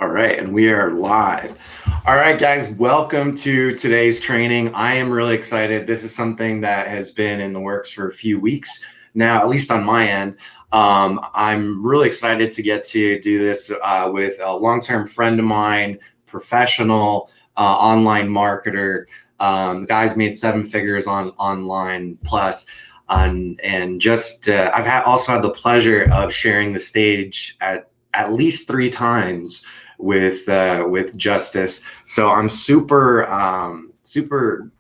All right, and we are live. All right, guys, welcome to today's training. I am really excited. This is something that has been in the works for a few weeks now, at least on my end. I'm really excited to get to do this with a long-term friend of mine, professional online marketer. The guy's made 7 figures on online plus. And just I've also had the pleasure of sharing the stage at least 3 times with Justice. So I'm super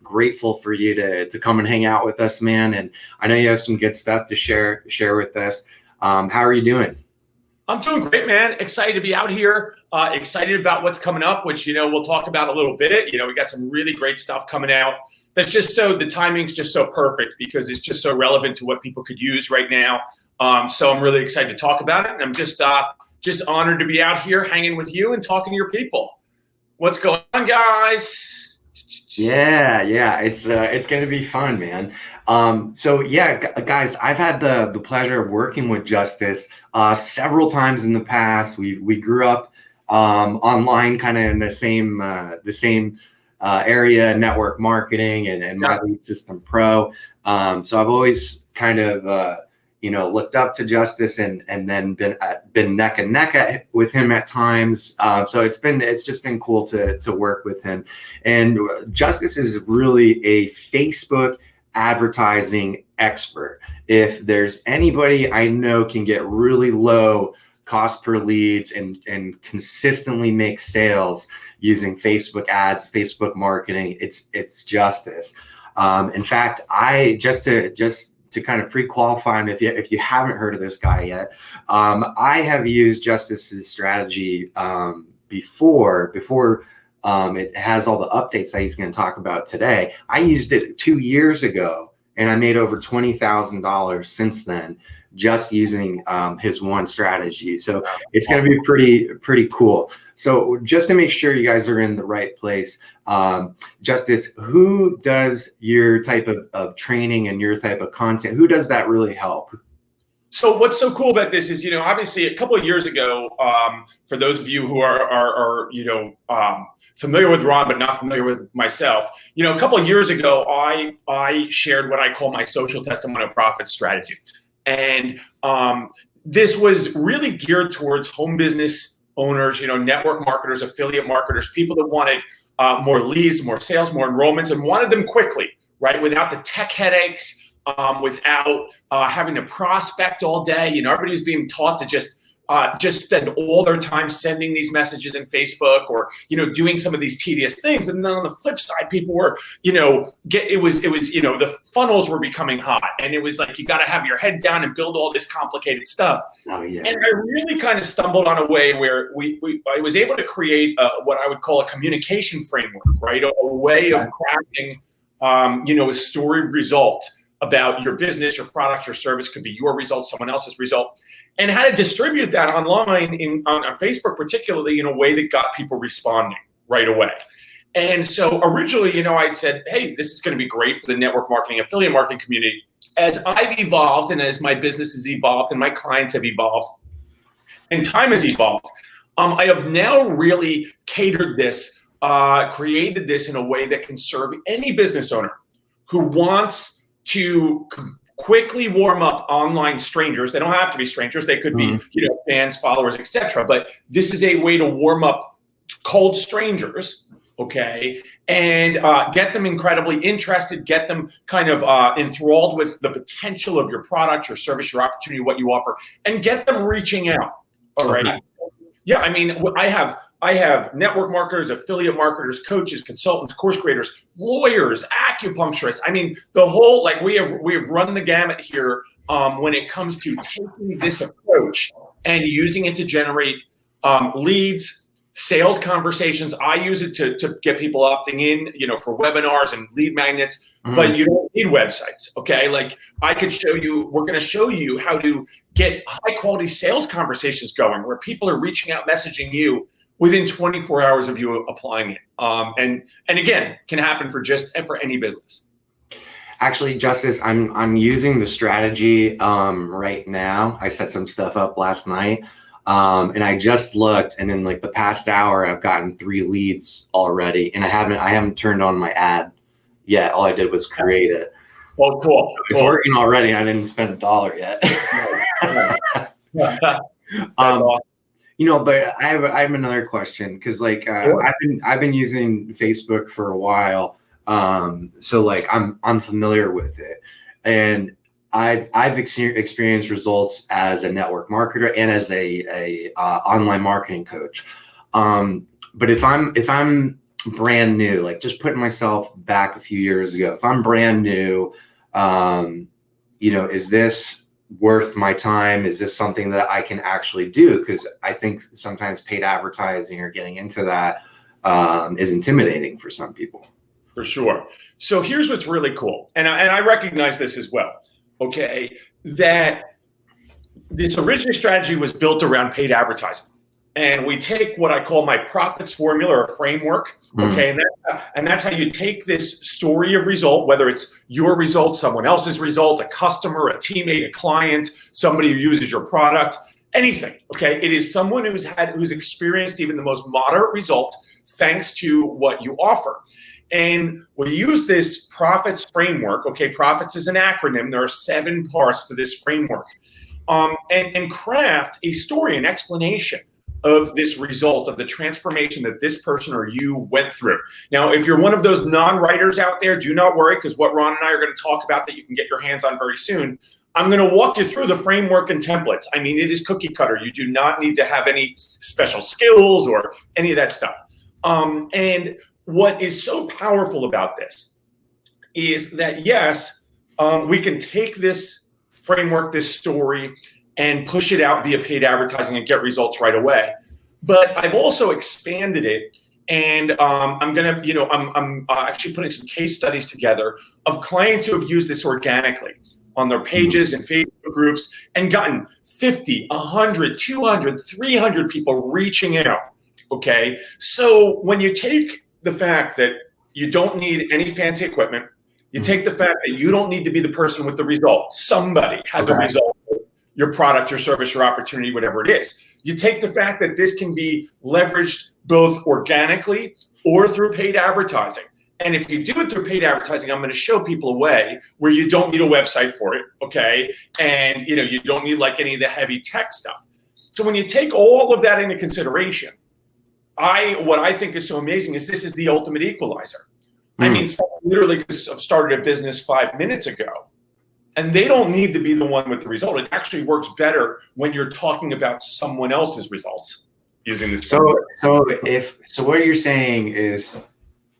grateful for you to come and hang out with us, man. And I know you have some good stuff to share with us. How are you doing? I'm doing great, man. Excited to be out here. Excited about what's coming up, which, we'll talk about a little bit. We got some really great stuff coming out. That's just the timing's just so perfect because it's just so relevant to what people could use right now. So I'm really excited to talk about it. And I'm just honored to be out here hanging with you and talking to your people. What's going on, guys? Yeah, it's going to be fun, man. So yeah, guys, I've had the pleasure of working with Justice several times in the past. We grew up online, kind of in the same area, network marketing and my lead system pro. So I've always kind of looked up to Justice and then been neck and neck with him at times. So it's just been cool to work with him. And Justice is really a Facebook advertising expert. If there's anybody I know can get really low cost per leads and consistently make sales using Facebook ads, Facebook marketing, it's Justice. In fact, I just to kind of pre-qualify him, if you haven't heard of this guy yet, I have used Justice's strategy before it has all the updates that he's going to talk about today. I used it 2 years ago, and I made over $20,000 since then, just using his one strategy. So it's going to be pretty cool. So just to make sure you guys are in the right place, Justice, who does your type of training and your type of content? Who does that really help? So what's so cool about this is, obviously a couple of years ago, for those of you who are familiar with Ron, but not familiar with myself, a couple of years ago, I shared what I call my social testimonial profit strategy. And this was really geared towards home business owners, network marketers, affiliate marketers, people that wanted more leads, more sales, more enrollments, and wanted them quickly, right? Without the tech headaches, without having to prospect all day. Everybody's being taught to just spend all their time sending these messages in Facebook or, doing some of these tedious things. And then on the flip side, people were, the funnels were becoming hot, and it was like, you got to have your head down and build all this complicated stuff. Oh, yeah. And I really kind of stumbled on a way where I was able to create what I would call a communication framework, right? A way of crafting, a story result about your business, your product, your service. Could be your result, someone else's result, and how to distribute that online on Facebook, particularly in a way that got people responding right away. And so originally, I'd said, hey, this is going to be great for the network marketing, affiliate marketing community. As I've evolved and as my business has evolved and my clients have evolved and time has evolved, I have now really catered this, created this in a way that can serve any business owner who wants to quickly warm up online strangers. They don't have to be strangers. They could be, fans, followers, etc. But this is a way to warm up cold strangers, okay, and get them incredibly interested, get them kind of enthralled with the potential of your product, your service, your opportunity, what you offer, and get them reaching out. All right. Okay. Yeah, I mean, I have network marketers, affiliate marketers, coaches, consultants, course creators, lawyers, acupuncturists. I mean, the whole, we have run the gamut here when it comes to taking this approach and using it to generate leads, sales conversations. I use it to get people opting in, for webinars and lead magnets, but you don't need websites, okay? I could show you, we're going to show you how to get high quality sales conversations going where people are reaching out, messaging you within 24 hours of you applying it. And again, can happen for any business. Actually, Justice, I'm using the strategy right now. I set some stuff up last night. And I just looked, and in like the past hour, I've gotten 3 leads already, and I haven't turned on my ad yet. All I did was create it. Oh, cool. It's working already. I didn't spend $1 yet. But I have another question, because like I've been using Facebook for a while, so like I'm familiar with it, and I've experienced results as a network marketer and as a online marketing coach. But if I'm brand new, like just putting myself back a few years ago, if I'm brand new, is this worth my time? Is this something that I can actually do? Because I think sometimes paid advertising or getting into that is intimidating for some people. For sure. So here's what's really cool, and I recognize this as well. Okay, that this original strategy was built around paid advertising, and we take what I call my profits formula or framework. Okay, and that's how you take this story of result, whether it's your result, someone else's result, a customer, a teammate, a client, somebody who uses your product, anything. Okay, it is someone who's experienced even the most moderate result thanks to what you offer. And we use this profits framework. Okay, profits is an acronym. There are 7 parts to this framework, and craft a story, an explanation of this result, of the transformation that this person or you went through. Now, if you're one of those non-writers out there, do not worry, because what Ron and I are going to talk about that you can get your hands on very soon, I'm going to walk you through the framework and templates. I mean, it is cookie cutter. You do not need to have any special skills or any of that stuff. And what is so powerful about this is that, yes, we can take this framework, this story, and push it out via paid advertising and get results right away. But I've also expanded it, and I'm actually putting some case studies together of clients who have used this organically on their pages and Facebook groups and gotten 50, 100, 200, 300 people reaching out. Okay, so when you take the fact that you don't need any fancy equipment, you take the fact that you don't need to be the person with the result. Somebody has a result, your product, your service, your opportunity, whatever it is. You take the fact that this can be leveraged both organically or through paid advertising. And if you do it through paid advertising, I'm going to show people a way where you don't need a website for it, okay? And you don't need like any of the heavy tech stuff. So when you take all of that into consideration, what I think is so amazing is this is the ultimate equalizer. I mean, someone literally could have started a business 5 minutes ago, and they don't need to be the one with the result. It actually works better when you're talking about someone else's results using this. So what you're saying is,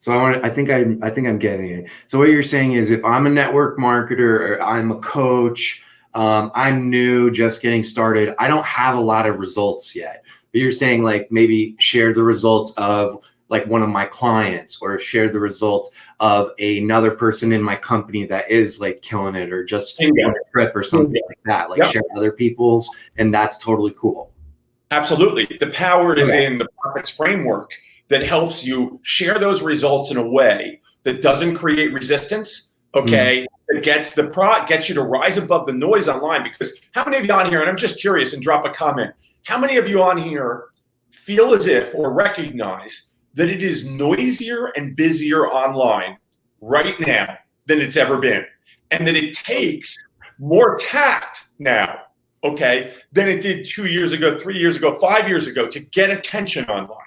I think I'm getting it. So what you're saying is, if I'm a network marketer or I'm a coach, I'm new, just getting started, I don't have a lot of results yet. But you're saying like maybe share the results of like one of my clients, or share the results of another person in my company that is like killing it, or just on a trip or something like that. Like share other people's, and that's totally cool. Absolutely. The power is in the profits framework that helps you share those results in a way that doesn't create resistance. Okay. That gets you to rise above the noise online. Because how many of you on here, and I'm just curious and drop a comment, how many of you on here feel as if or recognize that it is noisier and busier online right now than it's ever been, and that it takes more tact now, okay, than it did 2 years ago, 3 years ago, 5 years ago to get attention online,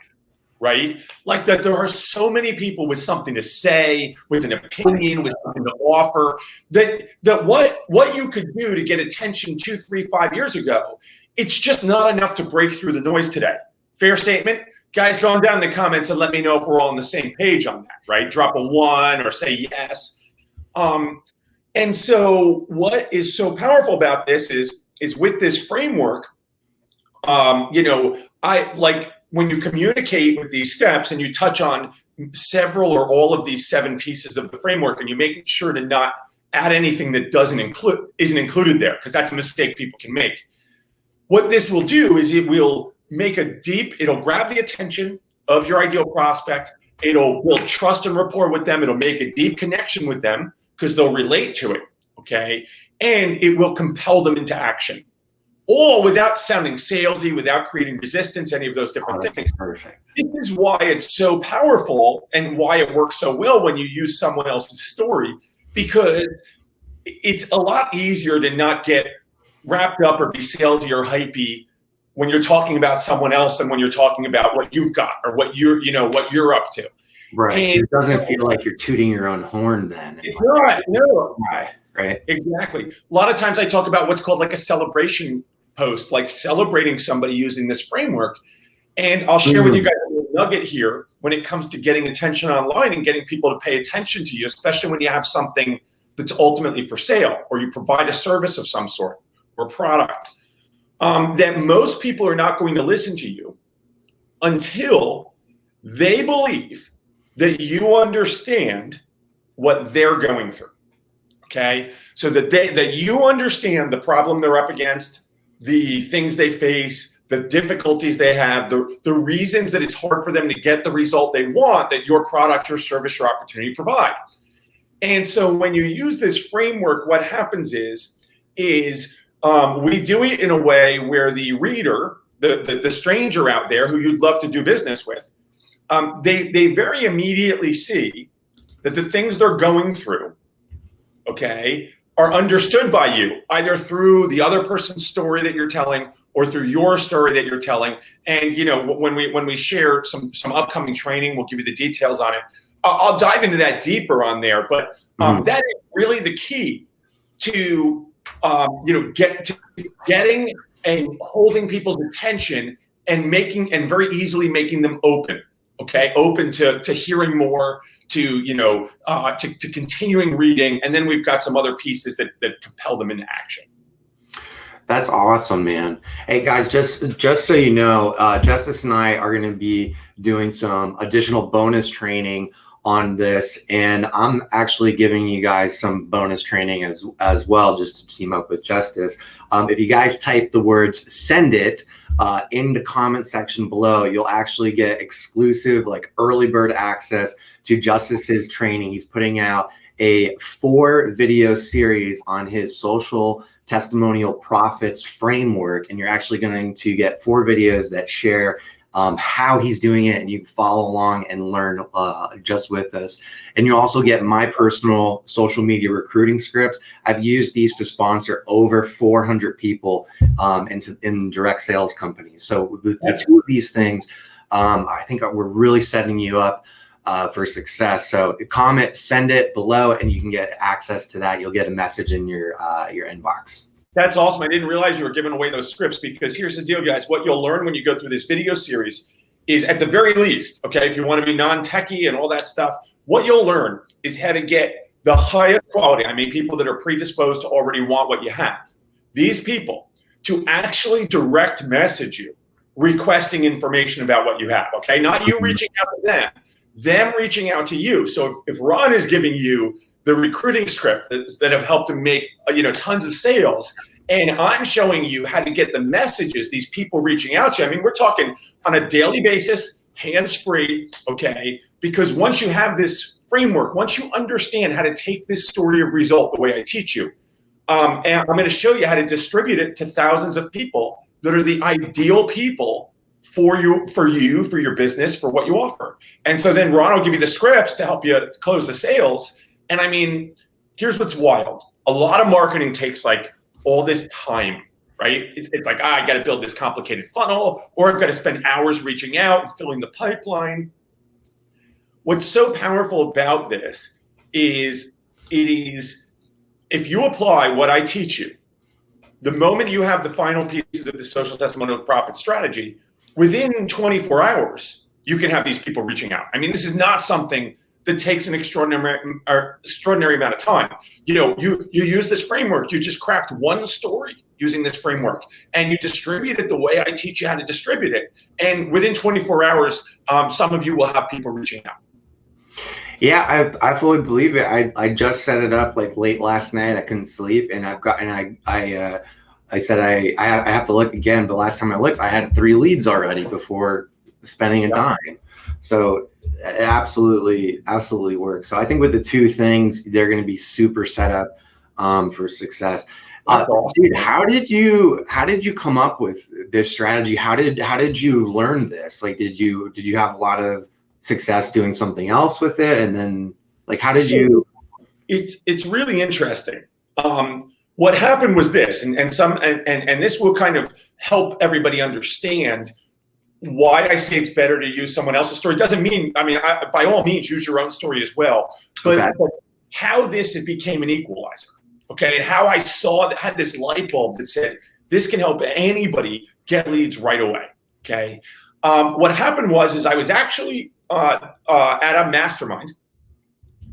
right? Like that there are so many people with something to say, with an opinion, with something to offer, that what you could do to get attention 2, 3, 5 years ago, it's just not enough to break through the noise today. Fair statement? Guys, go on down in the comments and let me know if we're all on the same page on that, right? Drop a 1 or say yes. And so what is so powerful about this is with this framework, I like when you communicate with these steps and you touch on several or all of these 7 pieces of the framework, and you make sure to not add anything that isn't included there, because that's a mistake people can make. What this will do is it will make it'll grab the attention of your ideal prospect. It'll build trust and rapport with them. It'll make a deep connection with them because they'll relate to it, okay? And it will compel them into action, all without sounding salesy, without creating resistance, any of those different things. Perfect. This is why it's so powerful and why it works so well when you use someone else's story, because it's a lot easier to not get wrapped up or be salesy or hypey when you're talking about someone else than when you're talking about what you've got or what you're up to. Right. And it doesn't feel like you're tooting your own horn then. It's not. No. Right. Exactly. A lot of times I talk about what's called like a celebration post, like celebrating somebody using this framework. And I'll share with you guys a little nugget here when it comes to getting attention online and getting people to pay attention to you, especially when you have something that's ultimately for sale or you provide a service of some sort or product. That most people are not going to listen to you until they believe that you understand what they're going through. Okay, so that you understand the problem they're up against, the things they face, the difficulties they have, the reasons that it's hard for them to get the result they want that your product, your service, your opportunity provide. And so when you use this framework, what happens is we do it in a way where the reader, the stranger out there who you'd love to do business with, they very immediately see that the things they're going through, okay, are understood by you, either through the other person's story that you're telling or through your story that you're telling. And when we share some upcoming training, we'll give you the details on it. I'll dive into that deeper on there, but that is really the key to getting and holding people's attention and very easily making them open. Okay, open to hearing more, to continuing reading, and then we've got some other pieces that compel them into action. That's awesome, man. Hey guys, just so you know, Justice and I are going to be doing some additional bonus training on this, and I'm actually giving you guys some bonus training as well, just to team up with Justice. If you guys type the words "send it" in the comment section below, you'll actually get exclusive, like, early bird access to Justice's training. He's putting out a 4-video series on his social testimonial profits framework, and you're actually going to get 4 videos that share how he's doing it, and you can follow along and learn just with us. And you also get my personal social media recruiting scripts. I've used these to sponsor over 400 people in direct sales companies. So the 2 of these things, I think we're really setting you up for success. So comment, send it below, and you can get access to that. You'll get a message in your inbox. That's awesome. I didn't realize you were giving away those scripts, because here's the deal, guys. What you'll learn when you go through this video series is, at the very least, okay, if you want to be non-techie and all that stuff, what you'll learn is how to get the highest quality. I mean, people that are predisposed to already want what you have. These people to actually direct message you, requesting information about what you have, okay? Not you reaching out to them reaching out to you. So if Ron is giving you the recruiting script that have helped him make tons of sales, and I'm showing you how to get the messages, these people reaching out to you. I mean, we're talking on a daily basis, hands-free, okay? Because once you have this framework, once you understand how to take this story of result the way I teach you, and I'm going to show you how to distribute it to thousands of people that are the ideal people for your business, for what you offer. And so then Ron will give you the scripts to help you close the sales. And I mean, here's what's wild. A lot of marketing takes like all this time, right? It's like, I got to build this complicated funnel, or I've got to spend hours reaching out and filling the pipeline. What's so powerful about this is if you apply what I teach you, the moment you have the final pieces of the social testimonial profit strategy, within 24 hours, you can have these people reaching out. I mean, this is not something that takes an extraordinary amount of time. You use this framework, you just craft one story using this framework, and you distribute it the way I teach you how to distribute it. And within 24 hours, some of you will have people reaching out. Yeah, I fully believe it. I just set it up like late last night. I couldn't sleep, and I said I have to look again. But last time I looked, I had 3 leads already before spending a dime. So it absolutely works. So I think with the 2 things, they're going to be super set up for success. awesome. Dude, how did you come up with this strategy? How did you learn this? Like, did you have a lot of success doing something else with it? And then like, how did you? It's really interesting. What happened was this, and this will kind of help everybody understand why I say it's better to use someone else's story. Doesn't mean, by all means, use your own story as well. But how it became an equalizer, okay? And how I had this light bulb that said, this can help anybody get leads right away, okay? What happened was I was actually at a mastermind,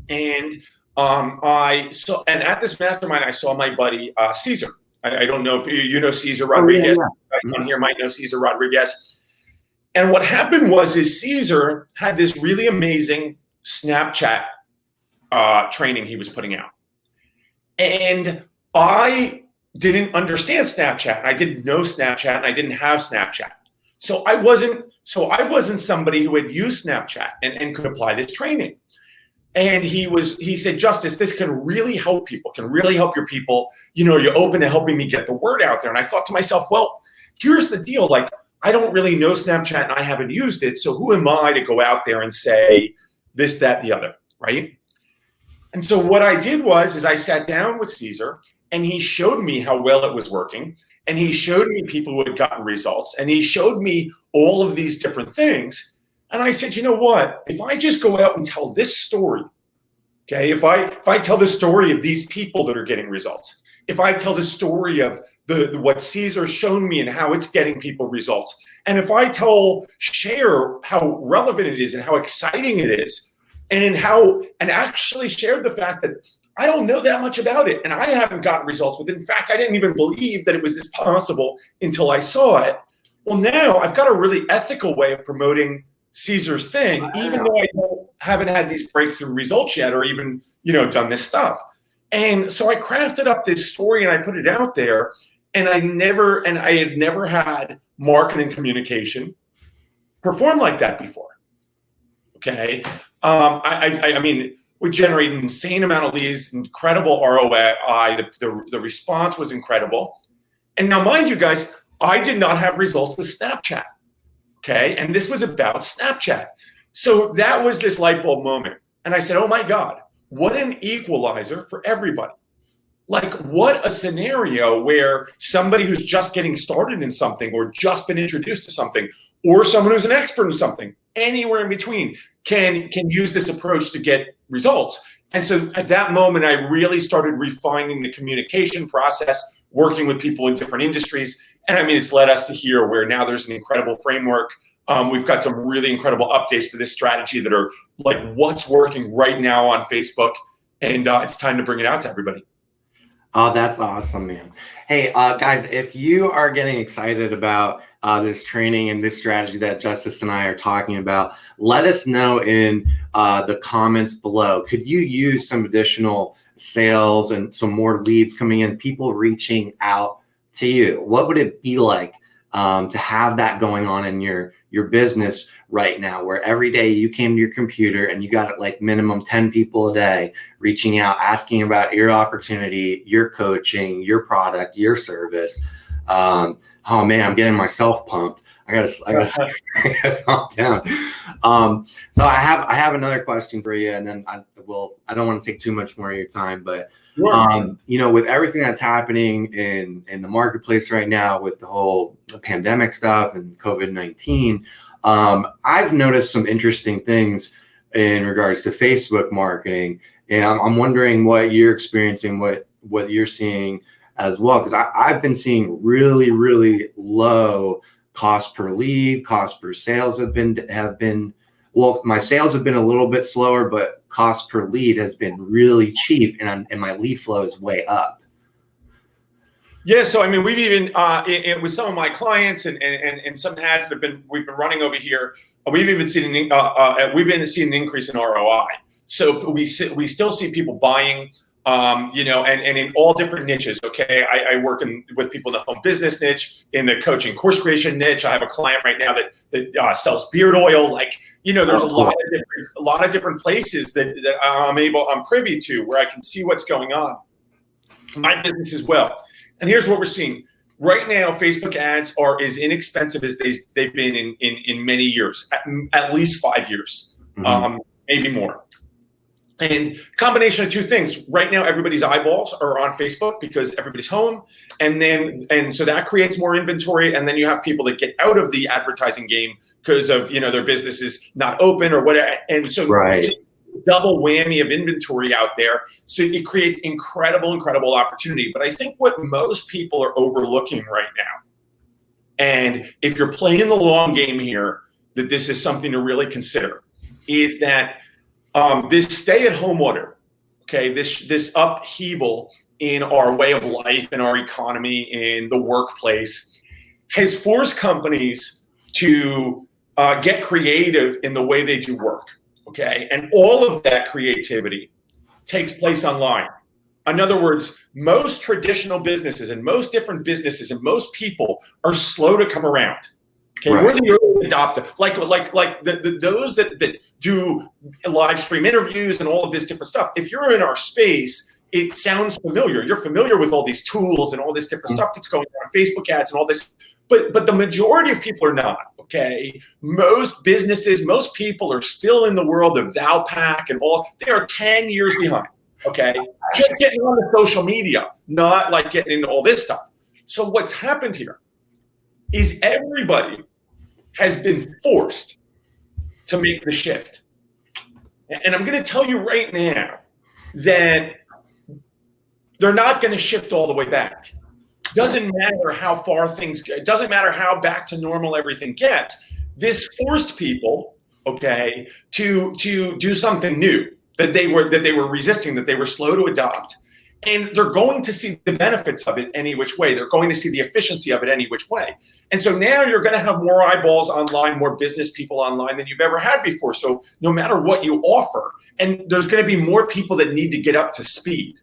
and at this mastermind, I saw my buddy Caesar. I don't know if you know Caesar Rodriguez. Everyone here might know Caesar Rodriguez. And what happened was Caesar had this really amazing Snapchat training he was putting out. And I didn't understand Snapchat. I didn't know Snapchat, and I didn't have Snapchat. So I wasn't somebody who had used Snapchat and could apply this training. And he said, Justice, this can really help people, can really help your people. You're open to helping me get the word out there. And I thought to myself, well, here's the deal. Like, I don't really know Snapchat and I haven't used it. So who am I to go out there and say this, that, the other, right? And so what I did was I sat down with Caesar, and he showed me how well it was working. And he showed me people who had gotten results. And he showed me all of these different things. And I said, you know what? If I just go out and tell this story, okay, if I tell the story of these people that are getting results, if I tell the story of what Caesar's shown me and how it's getting people results, and if I share how relevant it is and how exciting it is, and actually share the fact that I don't know that much about it and I haven't gotten results with it. In fact, I didn't even believe that it was this possible until I saw it. Well, now I've got a really ethical way of promoting Caesar's thing, even though I haven't had these breakthrough results yet, or even, done this stuff. And so I crafted up this story and I put it out there, and I had never had marketing communication perform like that before. Okay. We generate an insane amount of leads, incredible ROI. The response was incredible. And now, mind you guys, I did not have results with Snapchat. Okay. And this was about Snapchat. So that was this light bulb moment. And I said, oh my God, what an equalizer for everybody. Like, what a scenario where somebody who's just getting started in something, or just been introduced to something, or someone who's an expert in something, anywhere in between, can use this approach to get results. And so at that moment, I really started refining the communication process, working with people in different industries. And it's led us to here, where now there's an incredible framework. We've got some really incredible updates to this strategy that are like what's working right now on Facebook. And it's time to bring it out to everybody. Oh, that's awesome, man. Hey, guys, if you are getting excited about this training and this strategy that Justice and I are talking about, let us know in the comments below. Could you use some additional sales and some more leads coming in, people reaching out to you? What would it be like to have that going on in your business right now, where every day you came to your computer and you got like minimum 10 people a day reaching out, asking about your opportunity, your coaching, your product, your service? Oh man, I'm getting myself pumped. I gotta calm down. So I have another question for you, and then I don't want to take too much more of your time, but with everything that's happening in the marketplace right now, with the whole pandemic stuff and COVID-19, I've noticed some interesting things in regards to Facebook marketing, and I'm wondering what you're experiencing, what you're seeing as well, because I've been seeing really, really low cost per lead, cost per sales have been well, my sales have been a little bit slower, but cost per lead has been really cheap, and my lead flow is way up. Yeah, so we've even with some of my clients and some ads that we've been running over here, we've even seen an increase in ROI. So we still see people buying, and in all different niches. Okay, I work with people in the home business niche, in the coaching course creation niche. I have a client right now that sells beard oil. There's a lot of different places that I'm privy to, where I can see what's going on. My business as well. And here's what we're seeing. Right now, Facebook ads are as inexpensive as they've been in many years, at least 5 years, maybe more. And combination of two things. Right now, everybody's eyeballs are on Facebook because everybody's home, and so that creates more inventory. And then you have people that get out of the advertising game because of their business is not open or whatever. And so double whammy of inventory out there. So it creates incredible opportunity. But I think what most people are overlooking right now, and if you're playing the long game here, that this is something to really consider, is that this stay-at-home order, okay, this upheaval in our way of life, in our economy, in the workplace, has forced companies to get creative in the way they do work, okay? And all of that creativity takes place online. In other words, most traditional businesses and most different businesses and most people are slow to come around. Okay, we're the early adopter, like those that do live stream interviews and all of this different stuff. If you're in our space, it sounds familiar. You're familiar with all these tools and all this different stuff that's going on, Facebook ads and all this. But the majority of people are not. Okay, most businesses, most people are still in the world of Valpak and all. They are 10 years behind. Okay, just getting on the social media, not like getting into all this stuff. So what's happened here is everybody has been forced to make the shift. And I'm going to tell you right now that they're not going to shift all the way back. Doesn't matter how far things go. It doesn't matter how back to normal everything gets. This forced people, okay, to do something new that they were resisting, that they were slow to adopt. And they're going to see the benefits of it any which way. They're going to see the efficiency of it any which way. And so now you're going to have more eyeballs online, more business people online than you've ever had before. So no matter what you offer, and there's going to be more people that need to get up to speed.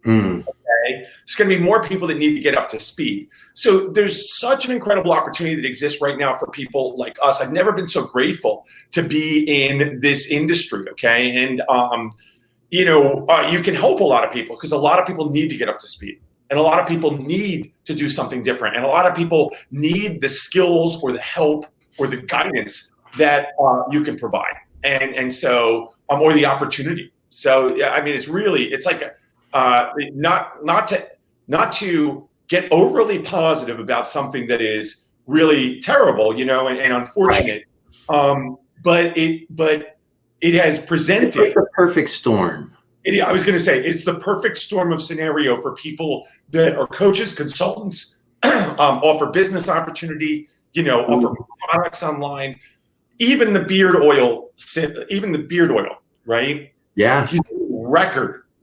Okay? There's going to be more people that need to get up to speed. So there's such an incredible opportunity that exists right now for people like us. I've never been so grateful to be in this industry, okay? And you can help a lot of people because a lot of people need to get up to speed, and a lot of people need to do something different, and a lot of people need the skills or the help or the guidance that you can provide, and so or the opportunity. So I mean, it's like not to get overly positive about something that is really terrible, and unfortunate, but it has presented. It's the perfect storm. I was going to say it's the perfect storm of scenario for people that are coaches, consultants, offer business opportunity, offer products online, even the beard oil, right? Yeah.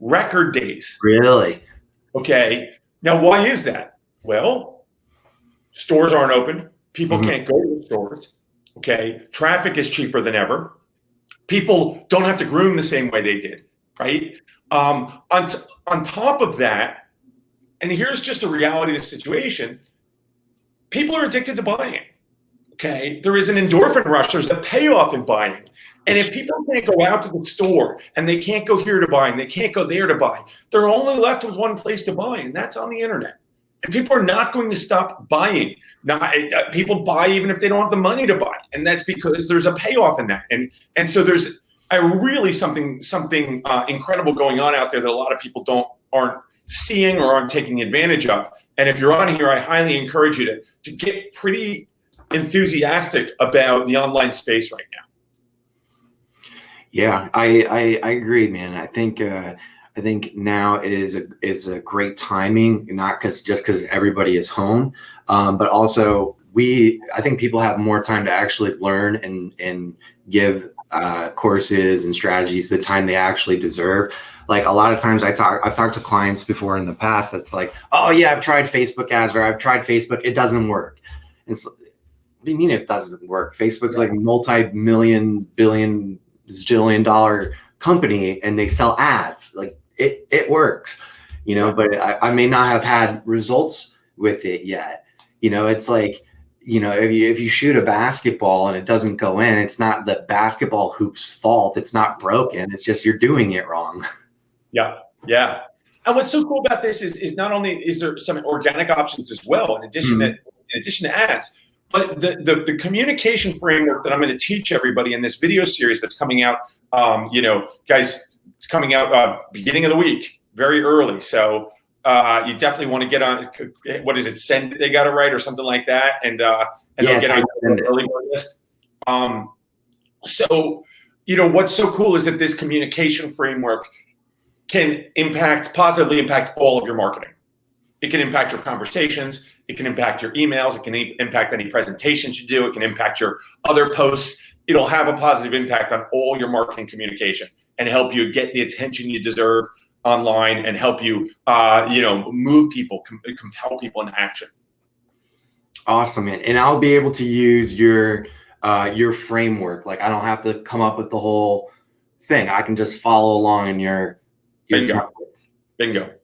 Record days. Really? Okay. Now, why is that? Well, stores aren't open. People can't go to the stores. Okay. Traffic is cheaper than ever. People don't have to groom the same way they did, right? On top of that, and here's just a reality of the situation, people are addicted to buying, okay? There is an endorphin rush. There's a payoff in buying. And if people can't go out to the store and they can't go here to buy and they can't go there to buy, they're only left with one place to buy, and that's on the internet. And people are not going to stop buying. People buy even if they don't have the money to buy, and that's because there's a payoff in that. And so there's really something incredible going on out there that a lot of people aren't seeing or aren't taking advantage of. And if you're on here, I highly encourage you to get pretty enthusiastic about the online space right now. Yeah, I agree, man. I think now is a great timing, not just because everybody is home, but also I think people have more time to actually learn and give courses and strategies the time they actually deserve. Like a lot of times I've talked to clients before in the past that's like, oh yeah, I've tried Facebook ads, or I've tried Facebook, it doesn't work. And so, what do you mean it doesn't work? Facebook's like a multi-million, billion, zillion-dollar company, and they sell ads. Like it works, but I may not have had results with it yet. It's like, if you shoot a basketball and it doesn't go in, it's not the basketball hoop's fault. It's not broken. It's just you're doing it wrong. Yeah. And what's so cool about this is not only is there some organic options as well, in addition to ads, but the communication framework that I'm going to teach everybody in this video series that's coming out, guys, it's coming out beginning of the week, very early. So you definitely want to get on, what is it, send, they got to write or something like that, and they'll get on the early bird list. So, what's so cool is that this communication framework can positively impact all of your marketing. It can impact your conversations. It can impact your emails. It can impact any presentations you do. It can impact your other posts. It'll have a positive impact on all your marketing communication and help you get the attention you deserve online and help you, move people, compel people into action. Awesome, man. And I'll be able to use your framework. Like, I don't have to come up with the whole thing. I can just follow along in your Bingo.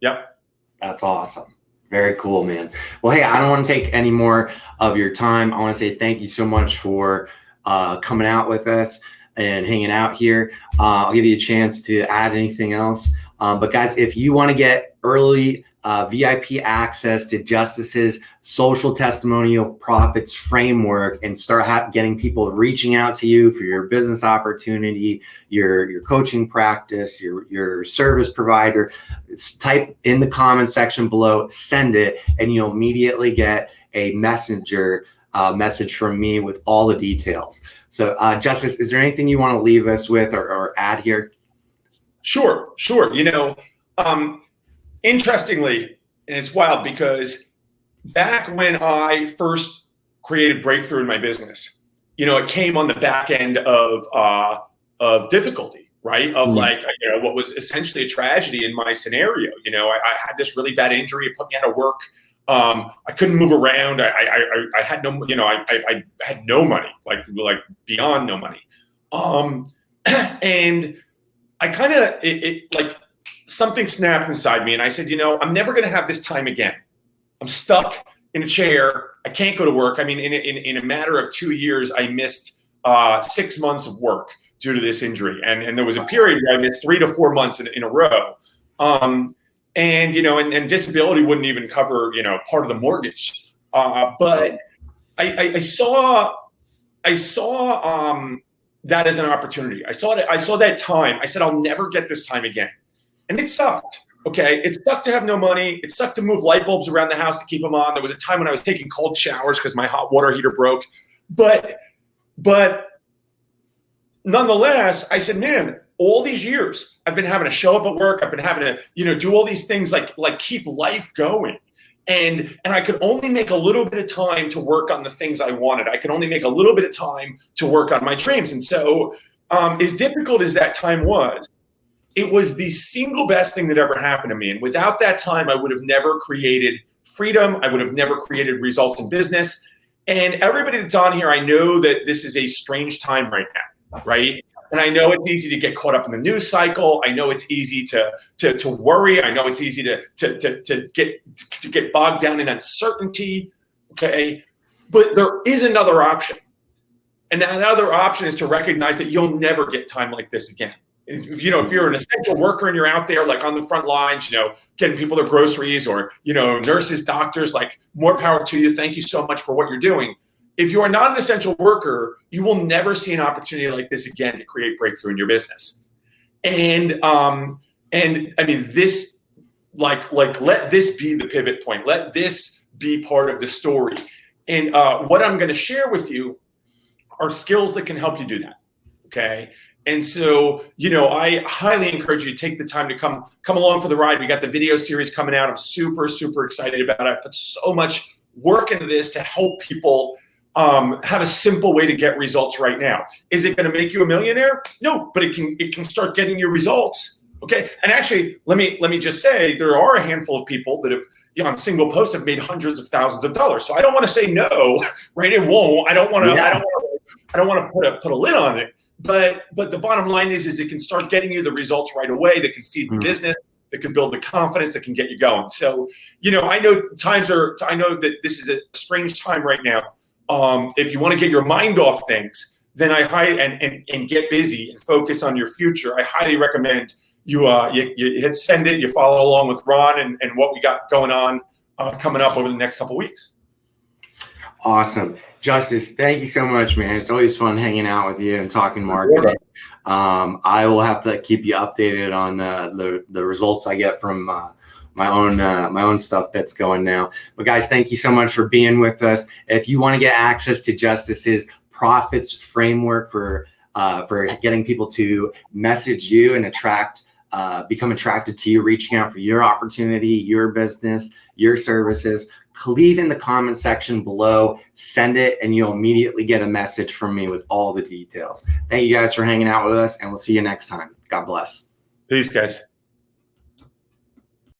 Yep. That's awesome. Very cool, man. Well, hey, I don't want to take any more of your time. I want to say thank you so much for coming out with us and hanging out here. I'll give you a chance to add anything else. But guys, if you want to get early VIP access to Justice's social testimonial profits framework and start getting people reaching out to you for your business opportunity, your coaching practice, your service provider, type in the comment section below, send it, and you'll immediately get a message from me with all the details. So Justice, is there anything you want to leave us with or add here? Sure. Interestingly, and it's wild because back when I first created breakthrough in my business, it came on the back end of difficulty, right? Of what was essentially a tragedy in my scenario. I had this really bad injury. It put me out of work. I couldn't move around. I had no, I had no money, like beyond no money. And I kind of, something snapped inside me, and I said, I'm never going to have this time again. I'm stuck in a chair. I can't go to work. I mean, in a matter of 2 years, I missed 6 months of work due to this injury. And there was a period where I missed 3 to 4 months in a row. And disability wouldn't even cover, part of the mortgage. But I saw that as an opportunity. I saw that time. I said, I'll never get this time again. And it sucked. Okay. It sucked to have no money. It sucked to move light bulbs around the house to keep them on. There was a time when I was taking cold showers because my hot water heater broke. But nonetheless, I said, man, all these years I've been having to show up at work. I've been having to, do all these things like keep life going. And I could only make a little bit of time to work on the things I wanted. I could only make a little bit of time to work on my dreams. And so as difficult as that time was, it was the single best thing that ever happened to me. And without that time, I would have never created freedom. I would have never created results in business. And everybody that's on here, I know that this is a strange time right now, right? And I know it's easy to get caught up in the news cycle. I know it's easy to worry. I know it's easy to get bogged down in uncertainty. Okay, but there is another option, and that other option is to recognize that you'll never get time like this again. If you're an essential worker and you're out there like on the front lines, getting people their groceries, or nurses, doctors, like, more power to you. Thank you so much for what you're doing. If you are not an essential worker, you will never see an opportunity like this again to create breakthrough in your business. And I mean, this, let this be the pivot point. Let this be part of the story. And what I'm going to share with you are skills that can help you do that. Okay. And so, I highly encourage you to take the time to come along for the ride. We got the video series coming out. I'm super, super excited about it. I put so much work into this to help people have a simple way to get results right now. Is it going to make you a millionaire? No, but it can start getting you results. Okay. And actually, let me just say, there are a handful of people that have, on single posts, have made hundreds of thousands of dollars. So I don't want to say no, right? It won't. I don't want to put a lid on it. But the bottom line is it can start getting you the results right away that can feed the business, that can build the confidence, that can get you going. So, I know that this is a strange time right now. If you want to get your mind off things, then and get busy and focus on your future, I highly recommend you hit send it, you follow along with Ron and what we got going on coming up over the next couple of weeks. Awesome. Justice, thank you so much, man. It's always fun hanging out with you and talking marketing. I will have to keep you updated on the results I get from my own stuff that's going now. But guys, thank you so much for being with us. If you want to get access to Justice's profits framework for getting people to message you and become attracted to you, reaching out for your opportunity, your business, your services, leave in the comment section below, send it, and you'll immediately get a message from me with all the details. Thank you guys for hanging out with us, and we'll see you next time. God bless. Peace, guys.